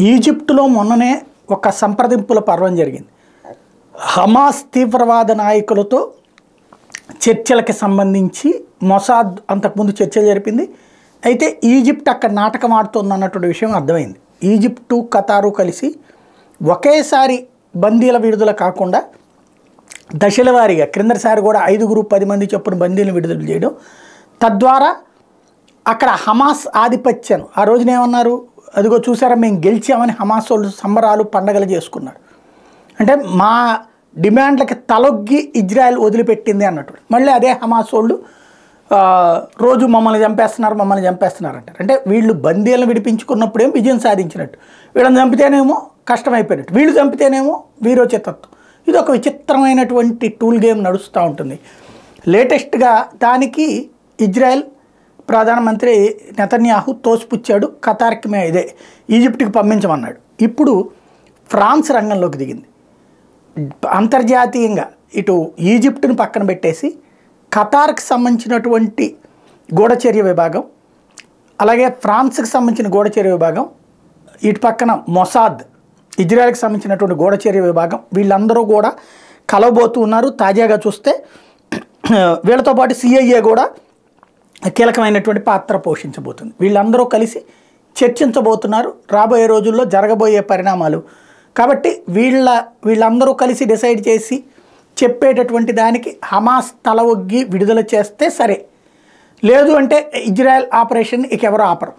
ఈజిప్టులో మొన్ననే ఒక సంప్రదింపుల పర్వం జరిగింది. హమాస్ తీవ్రవాద నాయకులతో చర్చలకు సంబంధించి మొసాద్ అంతకుముందు చర్చలు జరిపింది. అయితే ఈజిప్ట్ అక్కడ నాటకం ఆడుతోంది అన్నటువంటి విషయం అర్థమైంది. ఈజిప్టు ఖతారు కలిసి ఒకేసారి బందీల విడుదల కాకుండా దశల వారీగా క్రిందసారి కూడా 5-10 మంది చొప్పున బందీలను విడుదల చేయడం, తద్వారా అక్కడ హమాస్ ఆధిపత్యం ఆ రోజున ఏమన్నారు, అదిగో చూసారా మేము గెలిచామని హమాస్ వాళ్ళు సంబరాలు పండగలు చేసుకున్నారు. అంటే మా డిమాండ్లకి తలొగ్గి ఇజ్రాయెల్ వదిలిపెట్టింది అన్నట్టు. మళ్ళీ అదే హమాస్ వాళ్ళు రోజు మమ్మల్ని చంపేస్తున్నారు అంటారు. అంటే వీళ్ళు బందీలను విడిపించుకున్నప్పుడేమో విజయం సాధించినట్టు, వీళ్ళని చంపితేనేమో కష్టమైపోయినట్టు, వీళ్ళు చంపితేనేమో వీరోచితత్వం. ఇది ఒక విచిత్రమైనటువంటి టూల్ గేమ్ నడుస్తూ ఉంటుంది. లేటెస్ట్గా దానికి ఇజ్రాయెల్ ప్రధానమంత్రి నెతన్యాహు తోసిపుచ్చాడు. ఖతార్కి ఇదే ఈజిప్ట్కి పంపించమన్నాడు. ఇప్పుడు ఫ్రాన్స్ రంగంలోకి దిగింది. అంతర్జాతీయంగా ఇటు ఈజిప్ట్ని పక్కన పెట్టేసి ఖతార్కి సంబంధించినటువంటి గూఢచర్య విభాగం, అలాగే ఫ్రాన్స్కి సంబంధించిన గూఢచర్య విభాగం, ఇటు పక్కన మొసాద్ ఇజ్రాయెల్కి సంబంధించినటువంటి గూఢచర్య విభాగం, వీళ్ళందరూ కూడా కలవబోతూ ఉన్నారు. తాజాగా చూస్తే వీళ్ళతో పాటు సిఐఏ కూడా కీలకమైనటువంటి పాత్ర పోషించబోతుంది. వీళ్ళందరూ కలిసి చర్చించబోతున్నారు రాబోయే రోజుల్లో జరగబోయే పరిణామాలు. కాబట్టి వీళ్ళందరూ కలిసి డిసైడ్ చేసి చెప్పేటటువంటి దానికి హమాస్ తల ఒగ్గి విడుదల చేస్తే సరే, లేదు అంటే ఇజ్రాయెల్ ఆపరేషన్ ఇక ఎవరో ఆపరు.